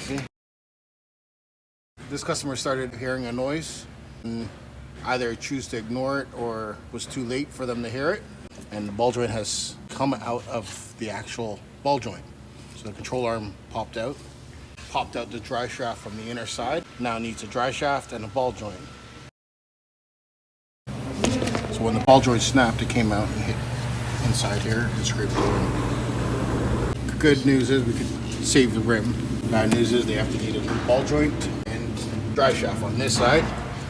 See? This customer started hearing a noise and either choose to ignore it or was too late for them to hear it. And the ball joint has come out of the actual ball joint. So the control arm popped out the dry shaft from the inner side. Now it needs a dry shaft and a ball joint. So when the ball joint snapped, it came out and hit inside here and scraped over. The good news is we could save the rim. Bad news is they have to need a new ball joint and dry shaft on this side.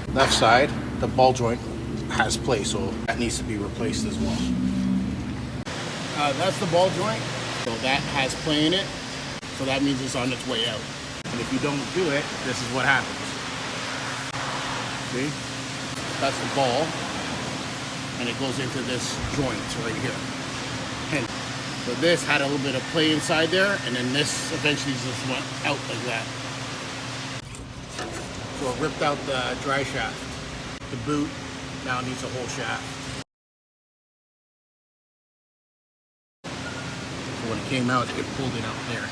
Left side, the ball joint has play, so that needs to be replaced as well. That's the ball joint. So that has play in it. So that means it's on its way out. And if you don't do it, this is what happens. See? That's the ball. And it goes into this joint right here. And so this had a little bit of play inside there, and then this eventually just went out like that. So it ripped out the dry shaft. The boot now needs a whole shaft. So when it came out, it pulled it out there.